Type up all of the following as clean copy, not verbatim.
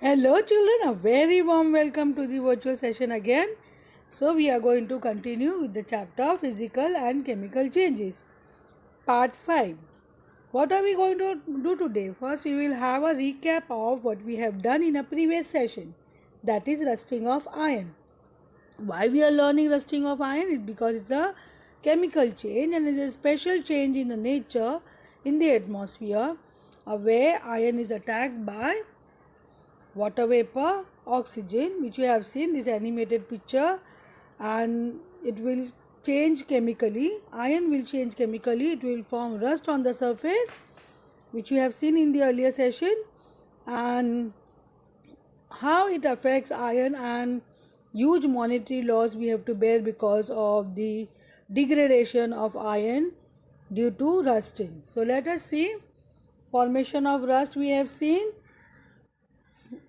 Hello children, a very warm welcome to the virtual session again. So we are going to continue with the chapter physical and chemical changes. Part 5. What are we going to do today? First we will have a recap of what we have done in a previous session. That is rusting of iron. Why we are learning rusting of iron is because it's a chemical change and is a special change in the nature in the atmosphere where iron is attacked by water vapor, oxygen, which you have seen this animated picture, and it will change chemically. Iron will change chemically, it will form rust on the surface, which you have seen in the earlier session, and how it affects iron and huge monetary loss we have to bear because of the degradation of iron due to rusting. So let us see formation of rust. We have seen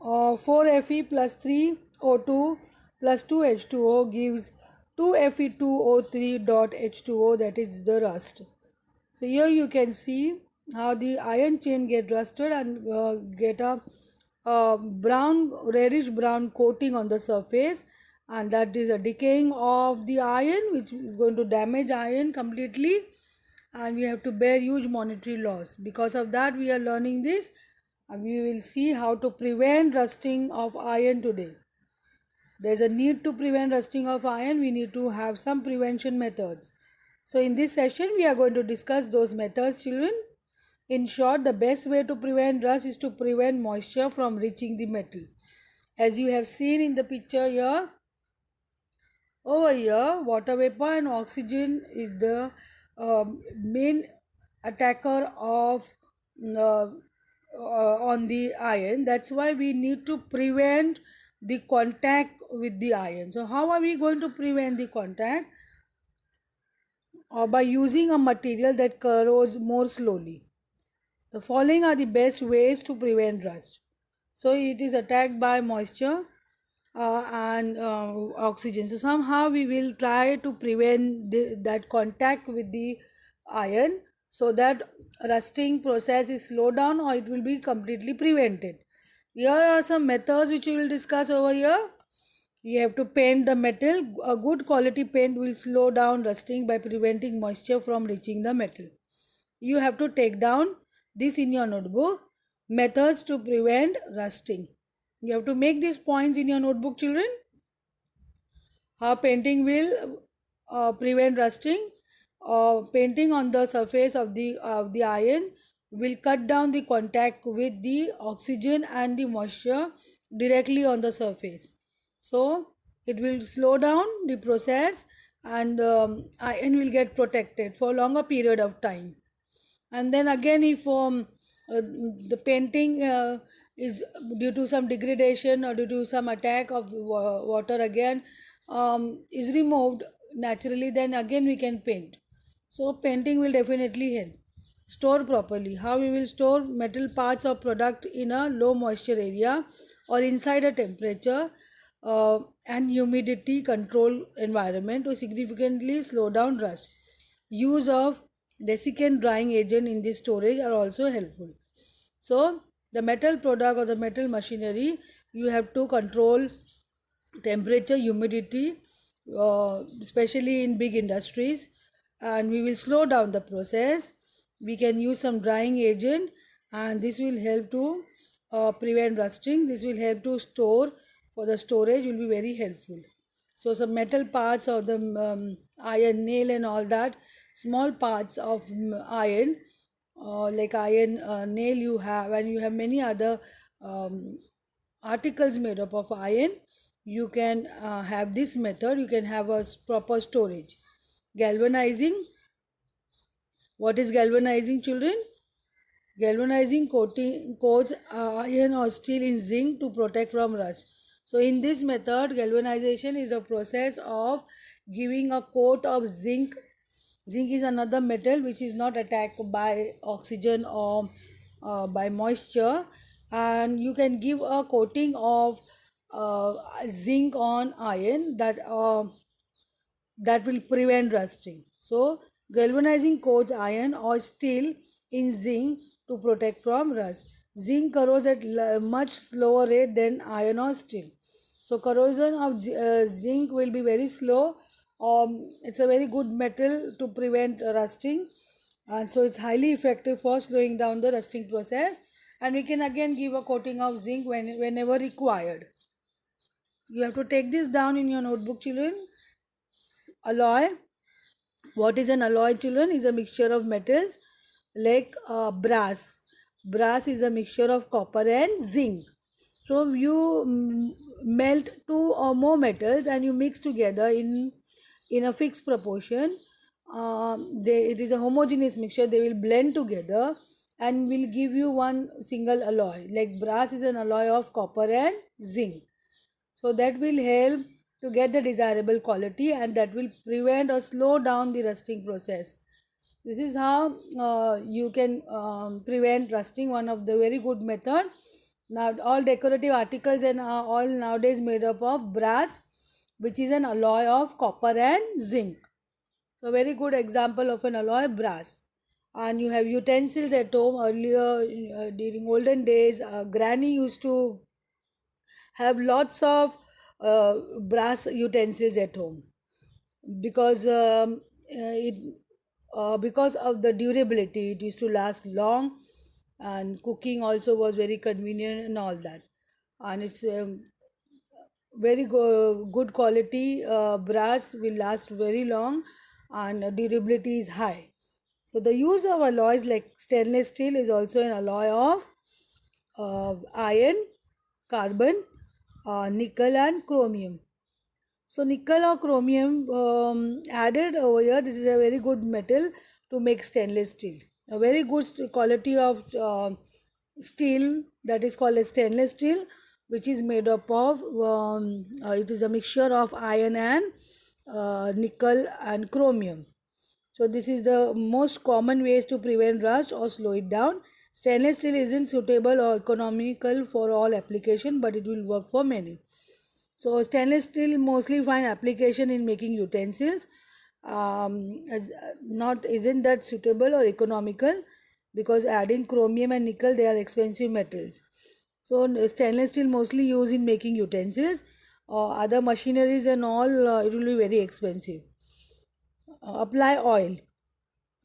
4Fe plus 3O2 plus 2H2O gives 2Fe2O3 dot H2O, that is the rust. So here you can see how the iron chain get rusted and get a brown, reddish brown coating on the surface, and that is a decaying of the iron which is going to damage iron completely, and we have to bear huge monetary loss. Because of that we are learning this, and we will see how to prevent rusting of iron today. There is a need to prevent rusting of iron. We need to have some prevention methods. So in this session we are going to discuss those methods, children. In short, the best way to prevent rust is to prevent moisture from reaching the metal. As you have seen in the picture here, over here water vapor and oxygen is the main attacker of uh, on the iron. That's why we need to prevent the contact with the iron. So how are we going to prevent the contact? Or by using a material that corrodes more slowly. The following are the best ways to prevent rust. So it is attacked by moisture and oxygen. So somehow we will try to prevent that contact with the iron, so that rusting process is slowed down or it will be completely prevented. Here are some methods which we will discuss over here. You have to paint the metal. A good quality paint will slow down rusting by preventing moisture from reaching the metal. You have to take down this in your notebook. Methods to prevent rusting. You have to make these points in your notebook, children. How painting will prevent rusting. Painting on the surface of the iron will cut down the contact with the oxygen and the moisture directly on the surface. So it will slow down the process, and iron will get protected for a longer period of time. And then again, if the painting is due to some degradation or due to some attack of the water again is removed naturally, then again we can paint. So painting will definitely help. Store properly. How we will store metal parts of product in a low moisture area or inside a temperature and humidity control environment to significantly slow down rust. Use of desiccant drying agent in this storage are also helpful. So the metal product or the metal machinery, you have to control temperature, humidity, especially in big industries, and we will slow down the process. We can use some drying agent, and this will help to prevent rusting. This will help to store, for the storage will be very helpful. So some metal parts of the iron nail and all that, small parts of iron, like iron nail you have, and you have many other articles made up of iron. You can have this method. You can have a proper storage. Galvanizing. What is galvanizing, children? Galvanizing coating coats iron or steel in zinc to protect from rust. So in this method, galvanization is a process of giving a coat of zinc. Zinc is another metal which is not attacked by oxygen or by moisture, and you can give a coating of zinc on iron that will prevent rusting. So galvanizing coats iron or steel in zinc to protect from rust. zinc corrodes at much slower rate than iron or steel. So corrosion of zinc will be very slow. It's a very good metal to prevent rusting, and so it's highly effective for slowing down the rusting process. And we can again give a coating of zinc whenever required. You have to take this down in your notebook, children. Alloy. What is an alloy, children? Is a mixture of metals like brass. Brass is a mixture of copper and zinc. So you melt two or more metals and you mix together in a fixed proportion. It is a homogeneous mixture. They will blend together and will give you one single alloy. Like brass is an alloy of copper and zinc. So that will help to get the desirable quality, and that will prevent or slow down the rusting process. This is how you can prevent rusting, one of the very good method. Now all decorative articles and all nowadays made up of brass, which is an alloy of copper and zinc. So very good example of an alloy, brass. And you have utensils at home. Earlier during olden days, granny used to have lots of brass utensils at home because because of the durability. It used to last long, and cooking also was very convenient and all that. And it's very good quality brass, will last very long, and durability is high. So the use of alloys like stainless steel is also an alloy of iron, carbon, nickel and chromium. So nickel or chromium added over here, this is a very good metal to make stainless steel. A very good quality of steel, that is called as stainless steel, which is made up of, it is a mixture of iron and nickel and chromium. So this is the most common ways to prevent rust or slow it down. Stainless steel isn't suitable or economical for all application, but it will work for many. So stainless steel mostly find application in making utensils. Not isn't that suitable or economical, because adding chromium and nickel, they are expensive metals. So stainless steel mostly used in making utensils. Other machineries and all, it will be very expensive. Apply oil.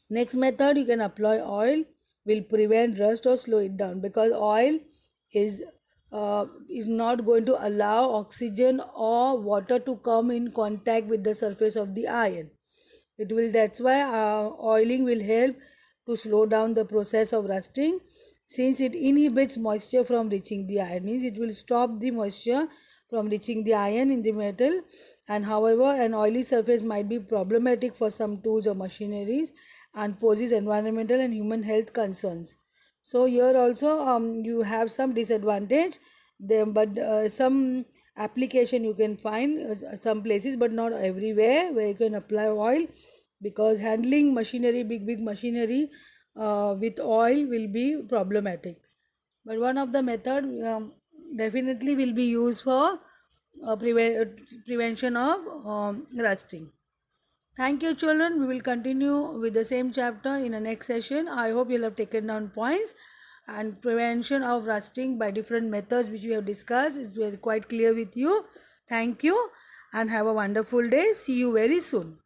Next method, you can apply oil, will prevent rust or slow it down, because oil is is not going to allow oxygen or water to come in contact with the surface of the iron. It will, that's why oiling will help to slow down the process of rusting, since it inhibits moisture from reaching the iron. Means it will stop the moisture from reaching the iron in the metal. And however, an oily surface might be problematic for some tools or machineries and poses environmental and human health concerns. So here also you have some disadvantage there, but some application you can find some places, but not everywhere where you can apply oil, because handling machinery, big machinery with oil will be problematic. But one of the method definitely will be used for prevention of rusting. Thank you, children. We will continue with the same chapter in the next session. I hope you'll have taken down points, and prevention of rusting by different methods which we have discussed is very quite clear with you. Thank you and have a wonderful day. See you very soon.